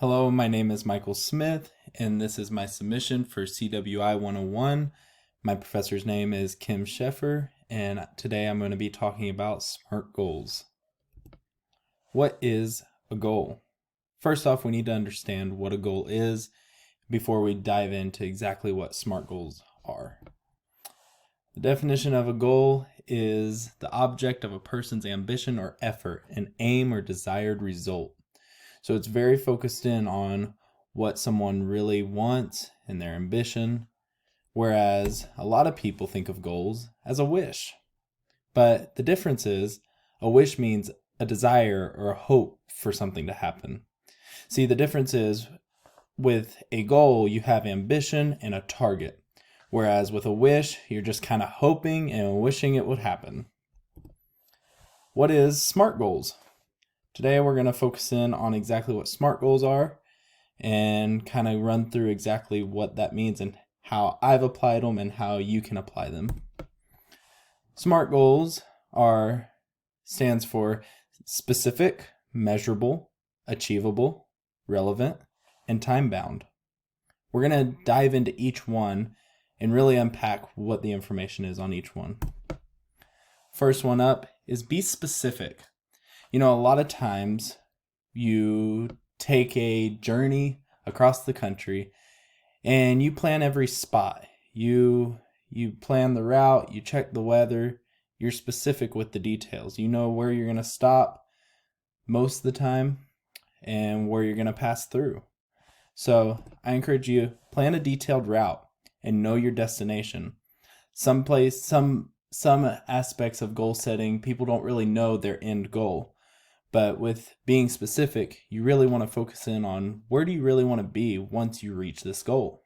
Hello, my name is Michael Smith, and this is my submission for CWI 101. My professor's name is Kim Sheffer, and today I'm going to be talking about SMART goals. What is a goal? First off, we need to understand what a goal is before we dive into exactly what SMART goals are. The definition of a goal is the object of a person's ambition or effort, an aim or desired result. So it's very focused in on what someone really wants and their ambition, whereas a lot of people think of goals as a wish. But the difference is a wish means a desire or a hope for something to happen. See, the difference is with a goal, you have ambition and a target, whereas with a wish, you're just kind of hoping and wishing it would happen. What is SMART goals? Today we're going to focus in on exactly what SMART goals are and kind of run through exactly what that means and how I've applied them and how you can apply them. SMART goals stands for specific, measurable, achievable, relevant, and time-bound. We're going to dive into each one and really unpack what the information is on each one. First one up is be specific. A lot of times you take a journey across the country and you plan every spot. You plan the route, you check the weather, you're specific with the details. You know where you're going to stop most of the time and where you're going to pass through. So I encourage you, plan a detailed route and know your destination. Some aspects of goal setting, people don't really know their end goal. But with being specific, you really want to focus in on where do you really want to be once you reach this goal.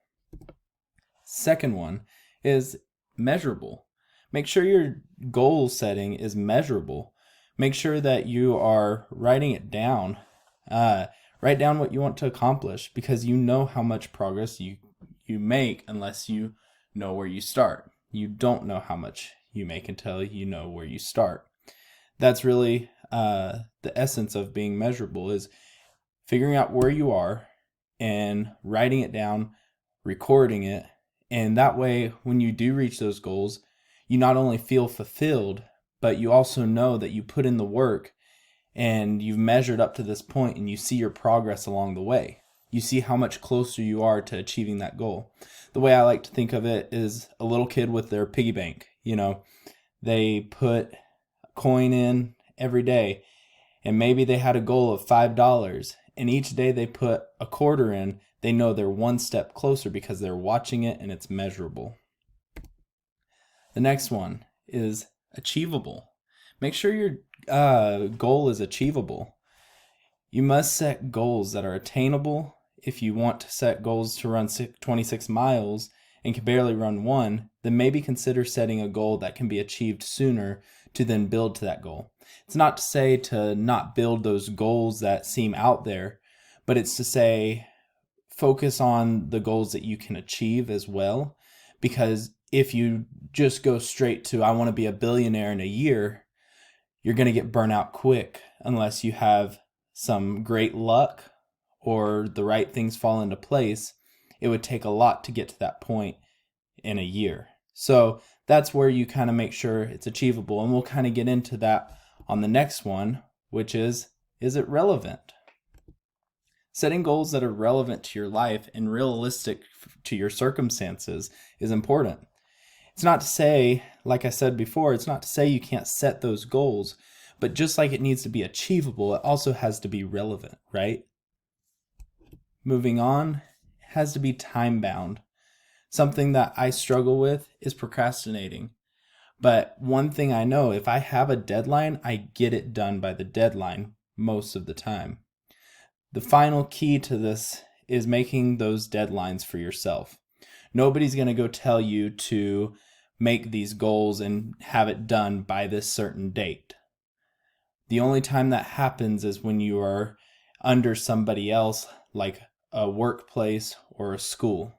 Second one is measurable. Make sure your goal setting is measurable. Make sure that you are writing it down. Write down what you want to accomplish because you know how much progress you make unless you know where you start. You don't know how much you make until you know where you start. That's really the essence of being measurable, is figuring out where you are and writing it down, recording it, and that way when you do reach those goals, you not only feel fulfilled, but you also know that you put in the work and you've measured up to this point and you see your progress along the way. You see how much closer you are to achieving that goal. The way I like to think of it is a little kid with their piggy bank. They put coin in every day, and maybe they had a goal of $5, and each day they put a quarter in, they know they're one step closer because they're watching it and it's measurable. The next one is achievable. Make sure your goal is achievable. You must set goals that are attainable. If you want to set goals to run 26 miles and can barely run one, then maybe consider setting a goal that can be achieved sooner to then build to that goal. It's not to say to not build those goals that seem out there, but it's to say focus on the goals that you can achieve as well. Because if you just go straight to, I want to be a billionaire in a year, you're going to get burnt out quick unless you have some great luck or the right things fall into place. It would take a lot to get to that point in a year. So that's where you kind of make sure it's achievable. And we'll kind of get into that on the next one, which is it relevant? Setting goals that are relevant to your life and realistic to your circumstances is important. It's not to say, like I said before, it's not to say you can't set those goals, but just like it needs to be achievable, it also has to be relevant, right? Moving on, it has to be time-bound. Something that I struggle with is procrastinating. But one thing I know, if I have a deadline, I get it done by the deadline most of the time. The final key to this is making those deadlines for yourself. Nobody's going to go tell you to make these goals and have it done by this certain date. The only time that happens is when you are under somebody else, like a workplace or a school.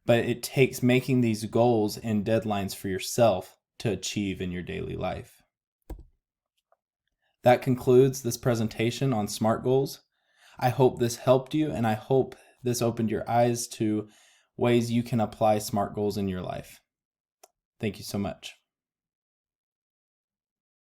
But it takes making these goals and deadlines for yourself to achieve in your daily life. That concludes this presentation on SMART goals. I hope this helped you, and I hope this opened your eyes to ways you can apply SMART goals in your life. Thank you so much.